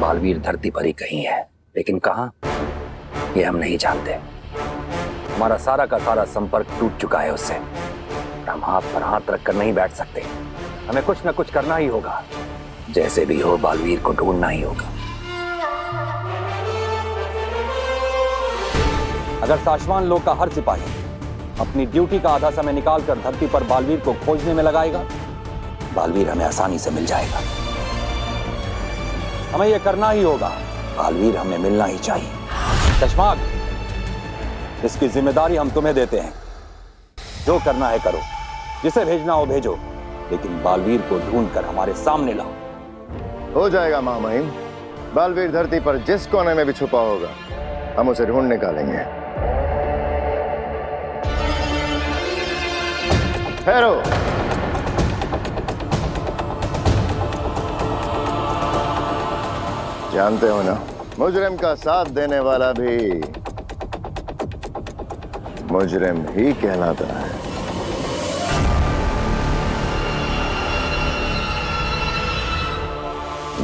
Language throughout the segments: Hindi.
बालवीर धरती पर ही कहीं है, लेकिन कहां ये हम नहीं जानते। हमारा सारा का सारा संपर्क टूट चुका है उससे। हम हाथ पर हाथ रखकर नहीं बैठ सकते, हमें कुछ न कुछ करना ही होगा। जैसे भी हो बालवीर को ढूंढना ही होगा। अगर साशवान लोक का हर सिपाही अपनी ड्यूटी का आधा समय निकालकर धरती पर बालवीर को खोजने में लगाएगा, बालवीर हमें आसानी से मिल जाएगा। हमें यह करना ही होगा, बालवीर हमें मिलना ही चाहिए। चश्माग, इसकी जिम्मेदारी हम तुम्हें देते हैं। जो करना है करो, जिसे भेजना हो भेजो, लेकिन बालवीर को ढूंढकर हमारे सामने लाओ। हो जाएगा महामहिम। बालवीर धरती पर जिस कोने में भी छुपा होगा, हम उसे ढूंढ निकालेंगे। ठहरो। जानते हो ना, मुजरिम का साथ देने वाला भी मुजरिम ही कहलाता है।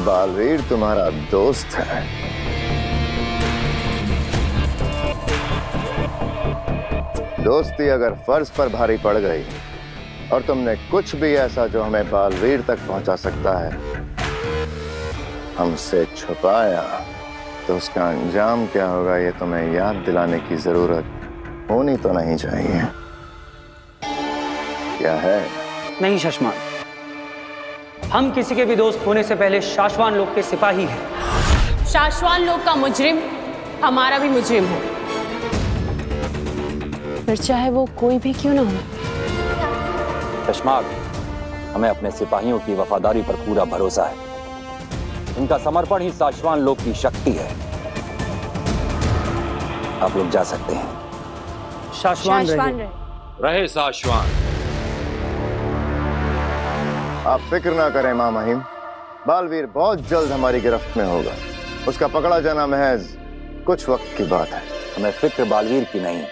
बालवीर तुम्हारा दोस्त है। दोस्ती अगर फर्ज पर भारी पड़ गई और तुमने कुछ भी ऐसा जो हमें बालवीर तक पहुंचा सकता है हमसे छुपाया, तो उसका अंजाम क्या होगा ये तुम्हें याद दिलाने की जरूरत होनी तो नहीं चाहिए। क्या है? नहीं शशमान, हम किसी के भी दोस्त होने से पहले शाश्वान लोक के सिपाही हैं। शाश्वान लोक का मुजरिम हमारा भी मुजरिम हो, फिर चाहे वो कोई भी क्यों ना हो। चश्माग, हमें अपने सिपाहियों की वफादारी पर पूरा भरोसा है। उनका समर्पण ही शाश्वान लोक की शक्ति है। आप लोग जा सकते हैं। शाश्वान रहे शाश्वान। आप फिक्र ना करें महामहिम, बालवीर बहुत जल्द हमारी गिरफ्त में होगा। उसका पकड़ा जाना महज कुछ वक्त की बात है। हमें फिक्र बालवीर की नहीं,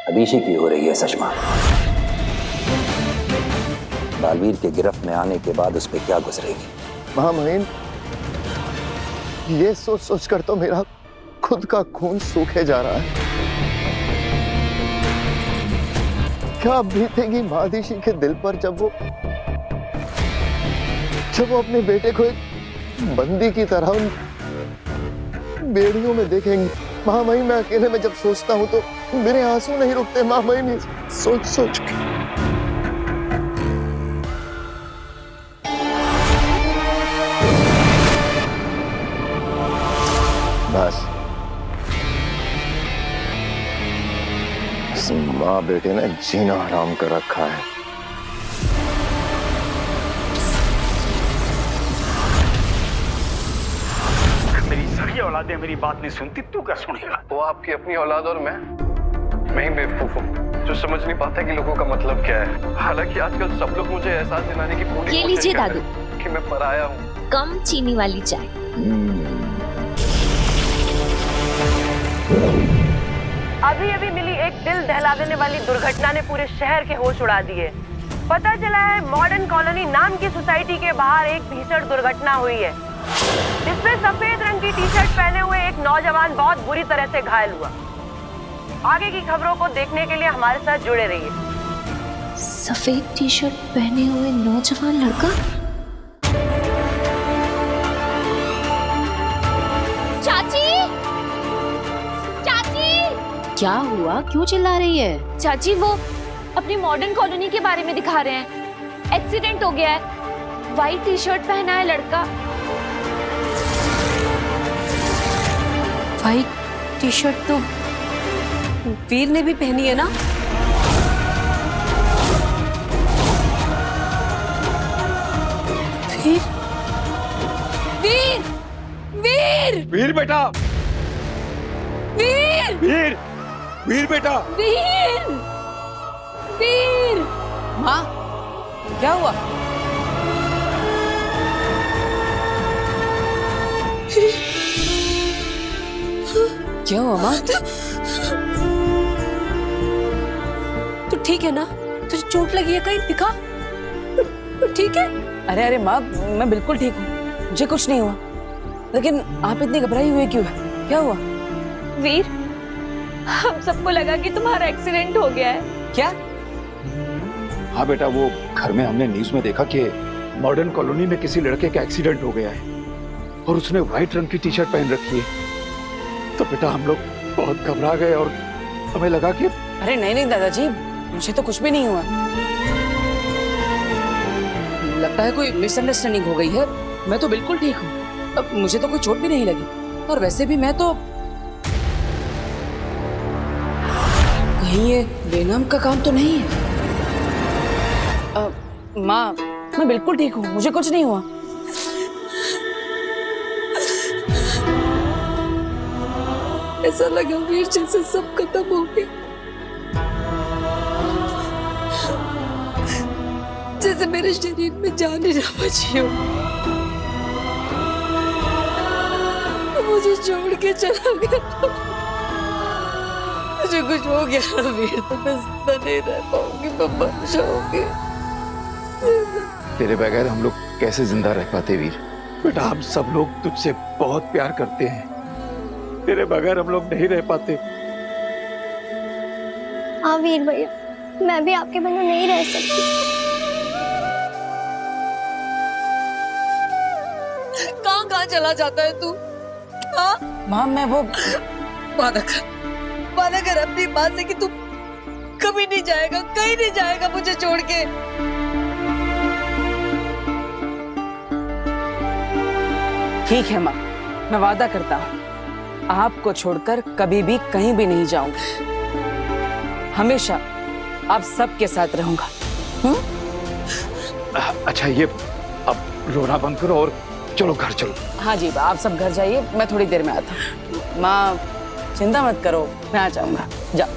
अदीशी की हो रही है। सचमा, बालवीर के गिरफ्त में आने के बाद उस पर क्या गुजरेगी? महामहिम, ये सोच सोचकर तो मेरा खुद का खून सूखे जा रहा है। क्या बीतेगी महादीशी के दिल पर जब वो अपने बेटे को एक बंदी की तरह उन बेड़ियों में देखेंगे। महामहिम, मैं अकेले में जब सोचता हूं तो मेरे आंसू नहीं रुकते। महामहिम, सोच सोच के बस इस माँ बेटे ने जीना हराम कर रखा है। मेरी सारी औलादें मेरी बात नहीं सुनती, तू क्या सुनेगा? वो आपकी अपनी औलाद और मैं ही बेवकूफ हूँ जो समझ नहीं पाता कि लोगों का मतलब क्या है। हालांकि आजकल सब लोग मुझे एहसास दिलाने की पूरी ये लीजिए दादू, कि मैं पराया हूँ। कम चीनी वाली चाय। अभी अभी मिली एक दिल दहला देने वाली दुर्घटना ने पूरे शहर के होश उड़ा दिए। पता चला है मॉडर्न कॉलोनी नाम की सोसाइटी के बाहर एक भीषण दुर्घटना हुई है, जिसमें सफेद रंग की टी शर्ट पहने हुए एक नौजवान बहुत बुरी तरह से घायल हुआ। आगे की खबरों को देखने के लिए हमारे साथ जुड़े रहिए। सफेद टी शर्ट पहने हुए नौजवान लड़का? चाची, क्या हुआ? क्यों चिल्ला रही है? चाची, वो अपनी मॉडर्न कॉलोनी के बारे में दिखा रहे हैं। एक्सीडेंट हो गया है, व्हाइट टी शर्ट पहना है लड़का। व्हाइट टी शर्ट तो वीर ने भी पहनी है ना? वीर, वीर, वीर, वीर बेटा, वीर, वीर, वीर बेटा, वीर, वीर। माँ, क्या हुआ? क्या हुआ माँ? तू ठीक है ना? तुझे चोट लगी है कहीं? दिखा। तू ठीक है? अरे अरे माँ, मैं बिल्कुल ठीक हूँ, मुझे कुछ नहीं हुआ। लेकिन आप इतनी घबराई हुई क्यों है? क्या हुआ? वीर, हम सबको लगा कि तुम्हारा एक्सीडेंट हो गया है। क्या? हाँ बेटा, वो घर में हमने न्यूज में देखा कि मॉडर्न कॉलोनी में किसी लड़के का एक्सीडेंट हो गया है और उसने व्हाइट रंग की टी शर्ट पहन रखी है। तो बेटा हम लोग बहुत घबरा गए और हमें लगा कि अरे नहीं नहीं दादाजी, मुझे तो कुछ भी नहीं हुआ। लगता है कोई मिसअंडरस्टैंडिंग हो गई है। मैं तो बिल्कुल ठीक हूँ। अब मुझे तो कोई चोट भी नहीं लगी। और वैसे भी मैं तो कहीं ये बेनाम का काम तो नहीं है। माँ, मैं बिल्कुल ठीक हूँ, मुझे कुछ नहीं हुआ। ऐसा लगा वीर जैसे सब खत्म हो गया, जैसे मेरे शरीर में जान ही ना बची हो। मुझे छोड़ के चला गया। मुझे कुछ हो गया वीर तो मैं जिंदा नहीं रह पाऊंगी, मैं मर जाऊंगी। तेरे बगैर हम लोग कैसे जिंदा रह पाते वीर? बेटा हम सब लोग तुझसे बहुत प्यार करते हैं, तेरे बगैर हम लोग नहीं रह पाते। हाँ वीर भैया, मैं भी आपके बिना नहीं रह सकती। कहाँ कहाँ चला जाता है तू? माँ मैं वो वादा कर अपनी माँ से कि तू कभी नहीं जाएगा, कहीं नहीं जाएगा मुझे छोड़ के। ठीक है माँ, मैं वादा करता हूँ आपको छोड़कर कभी भी कहीं भी नहीं जाऊंगा। हमेशा आप सबके साथ रहूंगा। अच्छा ये अब रोना बंद करो और चलो घर चलो। हाँ जी, आप सब घर जाइए, मैं थोड़ी देर में आता हूँ। माँ चिंता मत करो, मैं आ जाऊंगा। जा,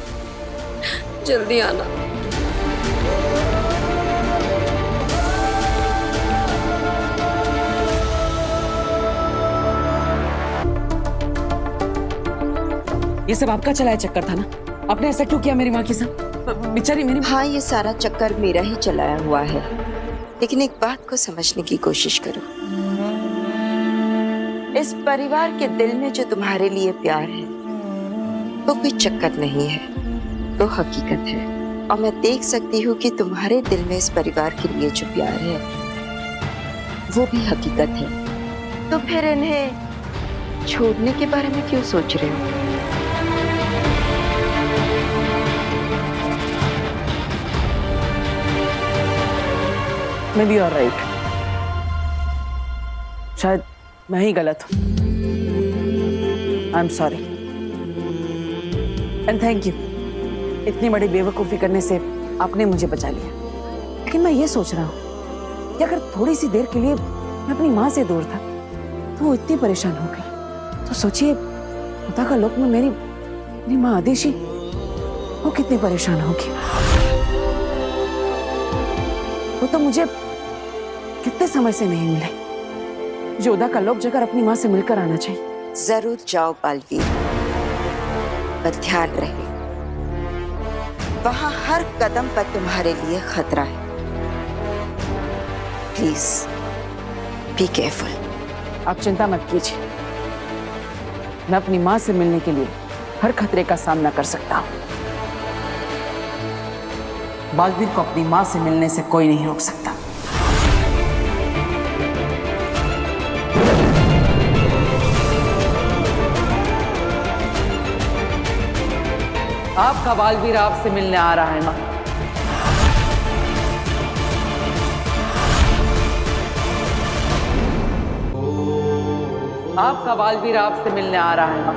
जल्दी आना। ये सब आपका चलाया चक्कर था ना? आपने ऐसा क्यों किया मेरी माँ के साथ? बेचारी मेरी। हाँ, ये सारा चक्कर मेरा ही चलाया हुआ है, लेकिन एक बात को समझने की कोशिश करो। इस परिवार के दिल में जो तुम्हारे लिए प्यार है वो कोई चक्कर नहीं है, वो हकीकत है। और मैं देख सकती हूँ कि तुम्हारे दिल में इस परिवार के लिए जो प्यार है वो भी हकीकत है। तो फिर इन्हें छोड़ने के बारे में क्यों सोच रहे हो? मैं भी और राइट, शायद मैं ही गलत हूँ। I am sorry and thank you. इतनी बड़ी बेवकूफ़ी करने से आपने मुझे बचा लिया। लेकिन मैं ये सोच रहा हूँ कि अगर थोड़ी सी देर के लिए मैं अपनी माँ से दूर था तो वो इतनी परेशान हो गई, तो सोचिए खुदा का लोक में मेरी माँ आदेशी वो कितनी परेशान होगी। वो तो मुझे कितने समय से नहीं मिले। जोधा का लोक जाकर अपनी माँ से मिलकर आना चाहिए। जरूर जाओ बालवीर, पर ध्यान रहे वहां हर कदम पर तुम्हारे लिए खतरा है। Please be careful. आप चिंता मत कीजिए, मैं अपनी माँ से मिलने के लिए हर खतरे का सामना कर सकता हूँ। बालवीर को अपनी माँ से मिलने से कोई नहीं रोक सकता। आपका बालवीर आपसे मिलने आ रहा है माँ। आपका बालवीर आपसे मिलने आ रहा है माँ।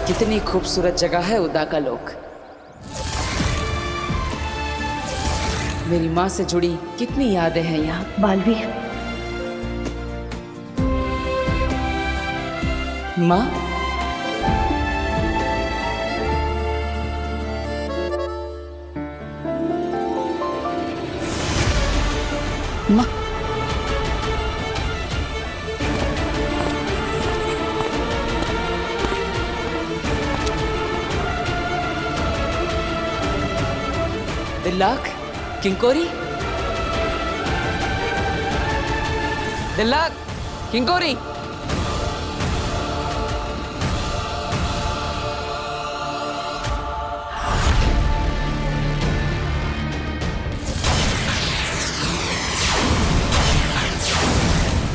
कितनी खूबसूरत जगह है उदा का लोक। मेरी माँ से जुड़ी कितनी यादें हैं यहाँ। बालवीर, माँ, माँ, दिल्लाक, किंकोरी, दिल्लाक, किंकोरी।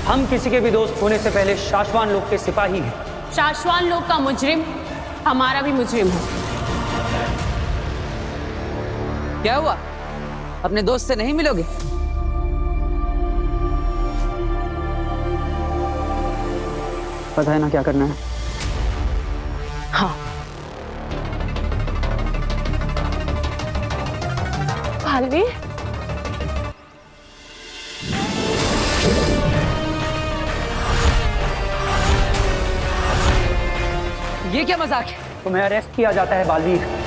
हम किसी के भी दोस्त होने से पहले शाश्वान लोग के सिपाही हैं। शाश्वान लोग का मुजरिम हमारा भी मुजरिम है। क्या हुआ? अपने दोस्त से नहीं मिलोगे? पता है ना क्या करना है? हाँ, भालवी, ये क्या मजाक है? तुम्हें अरेस्ट किया जाता है बालवीर।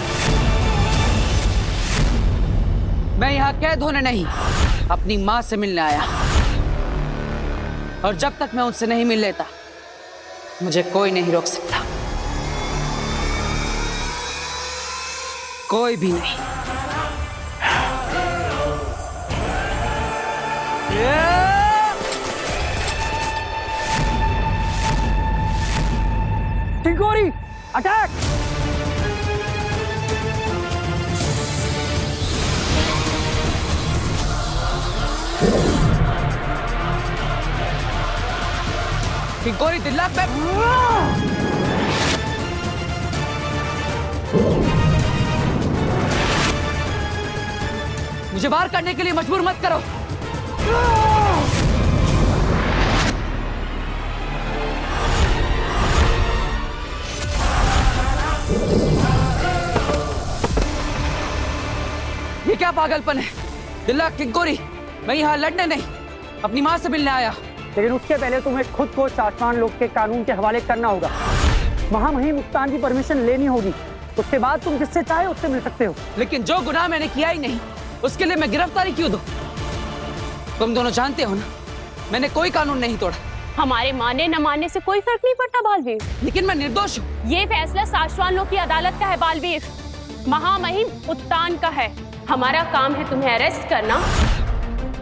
मैं यहाँ कैद होने नहीं, अपनी माँ से मिलने आया। और जब तक मैं उनसे नहीं मिल लेता, मुझे कोई नहीं रोक सकता, कोई भी नहीं। किंकोरी, अटैक! किंकोरी, दिल्लाक, मैं मुझे बाहर करने के लिए मजबूर मत करो। ये क्या पागलपन है? दिल्लाक, किंकोरी, मैं यहाँ लड़ने नहीं, अपनी माँ से मिलने आया। लेकिन उसके पहले तुम्हें खुद को शाश्वान लोग के कानून के हवाले करना होगा। महामहिम मुक्तान की परमिशन लेनी होगी, उसके बाद तुम जिससे चाहे उससे मिल सकते हो। लेकिन जो गुनाह मैंने किया ही नहीं, उसके लिए मैं गिरफ्तारी क्यों दूं? तुम दोनों जानते हो ना, मैंने कोई कानून नहीं तोड़ा। हमारे माने न मानने से कोई फर्क नहीं पड़ता बालवीर। लेकिन मैं निर्दोष हूँ। ये फैसला शाश्वान लोग की अदालत का है बालवीर, महामहिम उत्तान का है। हमारा काम है तुम्हें अरेस्ट करना,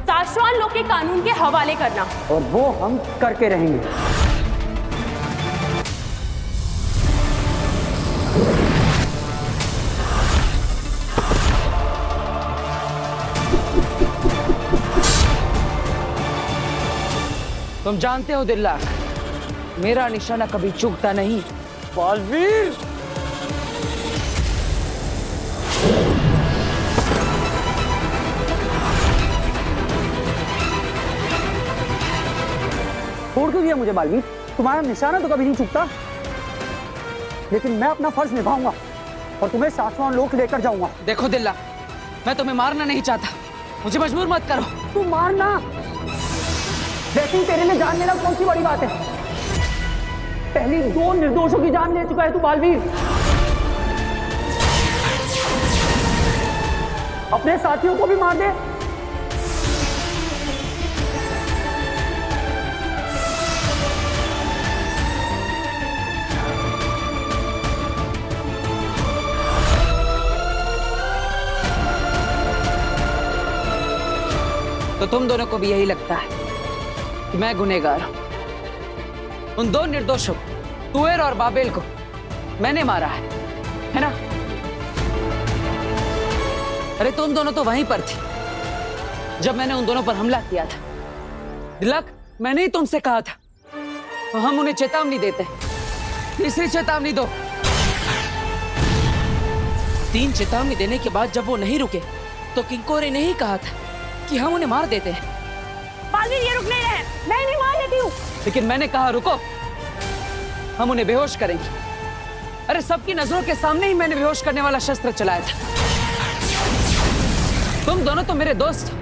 शाश्वान लोग के कानून के हवाले करना, और वो हम करके रहेंगे। तुम जानते हो दिल्लाक, मेरा निशाना कभी चूकता नहीं। बालवीर, छोड़ क्यों दिया मुझे बालवीर? तुम्हारा निशाना तो कभी नहीं चूकता। लेकिन मैं अपना फर्ज निभाऊंगा और तुम्हें शाश्वान लोग लेकर जाऊंगा। देखो दिल्लाक, मैं तुम्हें मारना नहीं चाहता, मुझे मजबूर मत करो। तू मारना, लेकिन तेरे लिए जान लेना कौन सी बड़ी बात है? पहली 2 निर्दोषों की जान ले चुका है तू बालवीर। अपने साथियों को भी मार दे। तो तुम दोनों को भी यही लगता है कि मैं गुनहगार हूं? उन 2 निर्दोषों, तुएर और बाबेल को मैंने मारा है ना? अरे तुम दोनों तो वहीं पर थी जब मैंने उन दोनों पर हमला किया था। दिल्लाक, मैंने ही तुमसे कहा था तो हम उन्हें चेतावनी देते। तीसरी चेतावनी दो। 3 चेतावनी देने के बाद जब वो नहीं रुके तो किंकोरी ने ही कहा था कि हम उन्हें मार देते हैं। बालवीर, ये रुक नहीं रहे, मैं नहीं मार देती हूँ। लेकिन मैंने कहा रुको, हम उन्हें बेहोश करेंगे। अरे सबकी नजरों के सामने ही मैंने बेहोश करने वाला शस्त्र चलाया था। तुम दोनों तो मेरे दोस्त हो,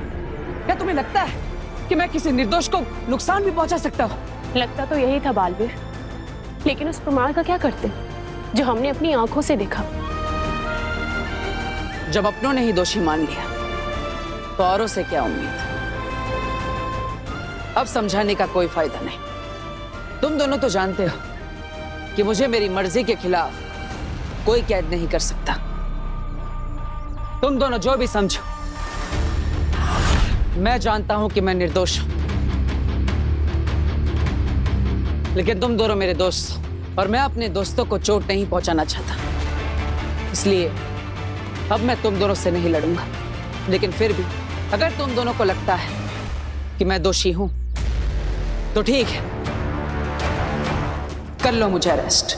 क्या तुम्हें लगता है कि मैं किसी निर्दोष को नुकसान भी पहुंचा सकता हूँ? लगता तो यही था बालवीर, लेकिन उस प्रमाण का क्या करते जो हमने अपनी आंखों से देखा? जब अपनों ने ही दोषी मान लिया तो औरों से क्या उम्मीद? अब समझाने का कोई फायदा नहीं। तुम दोनों तो जानते हो कि मुझे मेरी मर्जी के खिलाफ कोई कैद नहीं कर सकता। तुम दोनों जो भी समझो मैं जानता हूं कि मैं निर्दोष हूं, लेकिन तुम दोनों मेरे दोस्त और मैं अपने दोस्तों को चोट नहीं पहुंचाना चाहता, इसलिए अब मैं तुम दोनों से नहीं लड़ूंगा। लेकिन फिर भी अगर तुम दोनों को लगता है कि मैं दोषी हूं तो ठीक है, कर लो मुझे अरेस्ट।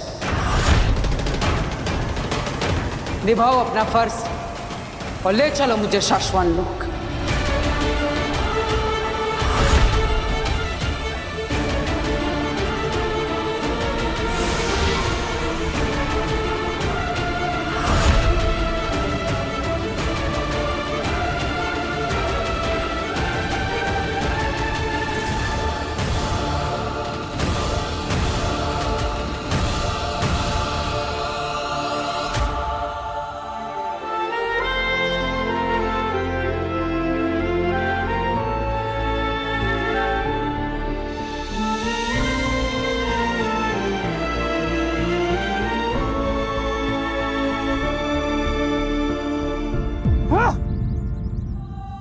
निभाओ अपना फर्ज और ले चलो मुझे शाश्वान लोक।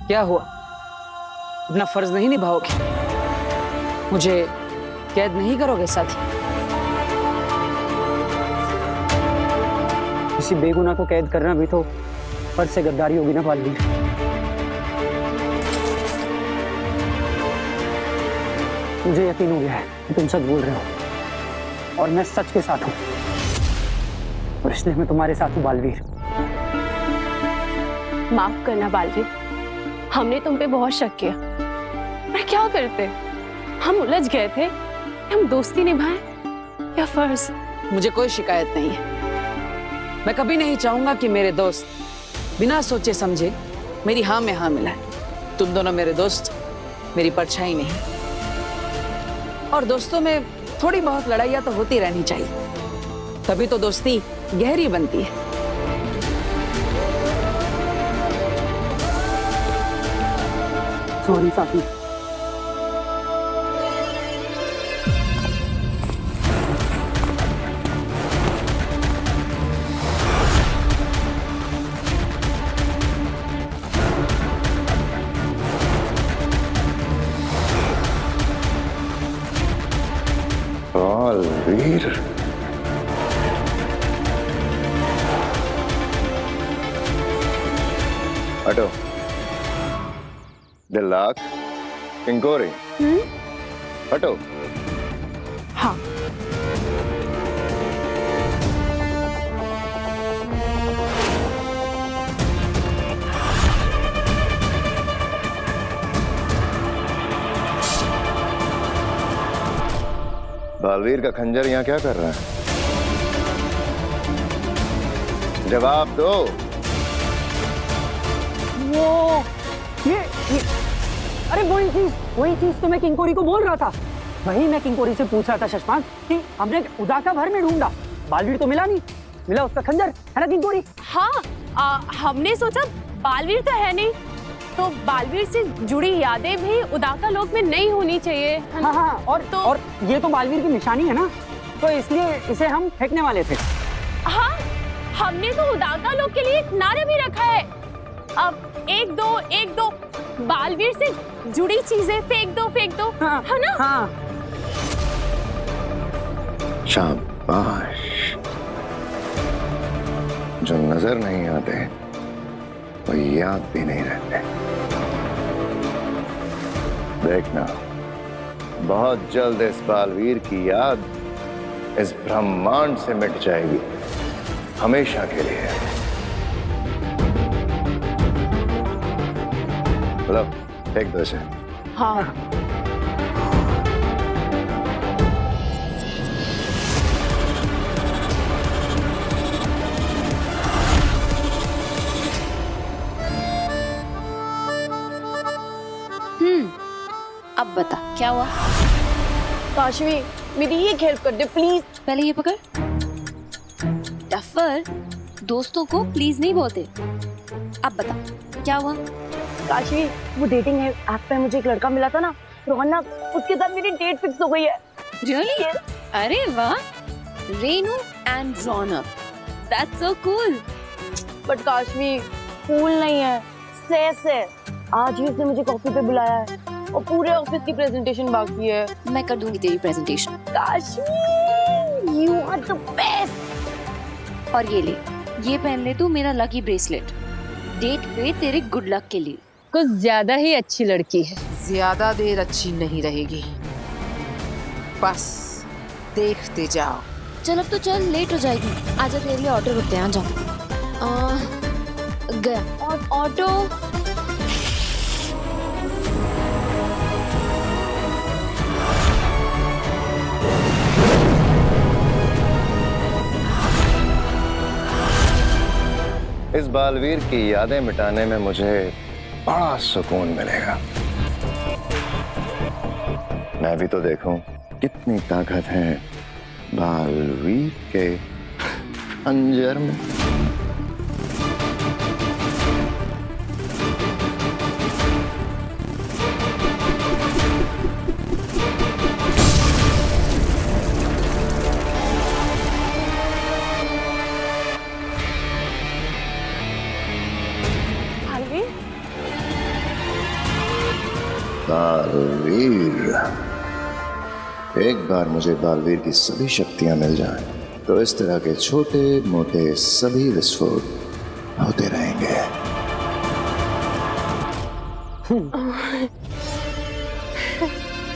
क्या हुआ? अपना फर्ज नहीं निभाओगे? मुझे कैद नहीं करोगे साथी? किसी बेगुनाह को कैद करना भी तो फर्ज से गद्दारी होगी ना बालवीर। मुझे यकीन हो गया है कि तुम सच बोल रहे हो और मैं सच के साथ हूं, और इसलिए मैं तुम्हारे साथ हूं बालवीर। माफ करना बालवीर, हमने तुम पे बहुत शक किया, पर क्या करते? हम उलझ गए थे, हम दोस्ती निभाएं या फर्ज। मुझे कोई शिकायत नहीं है। मैं कभी नहीं चाहूंगा कि मेरे दोस्त बिना सोचे समझे मेरी हाँ में हाँ मिलाए। तुम दोनों मेरे दोस्त, मेरी परछाई नहीं। और दोस्तों में थोड़ी बहुत लड़ाइयाँ तो होती रहनी चाहिए, तभी तो दोस्ती गहरी बनती है। सॉरी साथी। बालवीर, हटो। दिलाक, किंकोरी, हटो। हाँ। बालवीर का खंजर यहाँ क्या कर रहा है? जवाब दो। वो ये अरे वही चीज तो मैं किंकोरी को बोल रहा था। वही मैं किंकोरी से पूछ रहा था शशपान कि हमने उदाका भर में ढूंढा, बालवीर तो मिला नहीं, मिला उसका खंजर, है ना किंकोरी? हाँ, हमने सोचा बालवीर तो है नहीं, तो बालवीर से जुड़ी यादें भी उदाका लोक में नहीं होनी चाहिए। हाँ, और ये तो बालवीर की निशानी है ना, तो इसलिए इसे हम फेंकने वाले थे। हाँ, हमने तो उदाका लोक के लिए एक नारा भी रखा है, अब एक दो बालवीर से जुड़ी चीजें फेंक दो, हाँ, है ना? हाँ। शाबाश। जो नजर नहीं आते वो याद भी नहीं रहते। देखना, बहुत जल्द इस बालवीर की याद इस ब्रह्मांड से मिट जाएगी, हमेशा के लिए। लो, फेंक दो इसे। हाँ। अब बता क्या हुआ? काशवी, मेरी एक हेल्प कर दे प्लीज। पहले ये पकड़। डफर, दोस्तों को प्लीज नहीं बोलते। अब बता क्या हुआ? काशवी, वो डेटिंग ऐप पे मुझे एक लड़का मिला था ना, रोहन, उसके साथ मेरी डेट फिक्स हो गई है। रियली? अरे वाह, Renu and Raunak, that's so cool. But Kashvi, cool नहीं है, सेस है। आज ही उसने मुझे कॉफी पे बुलाया है और पूरे ऑफिस की प्रेजेंटेशन बाकी है। मैं कर दूंगी तेरी presentation. Kashi, you are the best. और ये ले, ये पहन ले तू मेरा लकी ब्रेसलेट, डेट पे तेरे गुड लक के लिए। कुछ ज्यादा ही अच्छी लड़की है। ज्यादा देर अच्छी नहीं रहेगी, बस देखते जाओ। चल अब तो चल, लेट हो जाएगी। आजा तेरे लिए ऑटो रुकते हैं, आ जाओ। गया और ऑटो। इस बालवीर की यादें मिटाने में मुझे बड़ा सुकून मिलेगा। मैं भी तो देखूं कितनी ताकत है बालवीर के खंजर में। बालवीर, एक बार मुझे बालवीर की सभी शक्तियां मिल जाएं, तो इस तरह के छोटे मोटे सभी विस्फोट होते रहेंगे।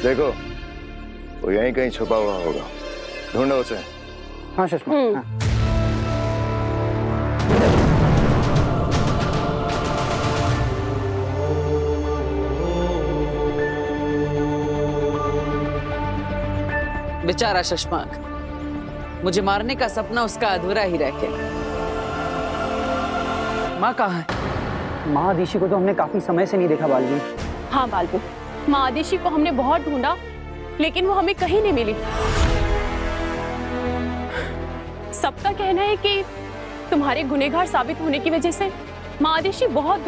देखो, वो यहीं कहीं छुपा हुआ होगा, ढूंढो उसे। हाँ सुषमा। हाँ। बेचारा शशमाक, मुझे मारने का सपना उसका अधूरा ही रह गया। माँ कहाँ है? माँ आदिशि को तो हमने काफी समय से नहीं देखा बालवीर। हाँ बालबू, माँ आदिशि को हमने बहुत ढूंढा, लेकिन वो हमें कहीं नहीं मिली। सबका कहना है कि तुम्हारे गुनहगार साबित होने की वजह से माँ आदिशि बहुत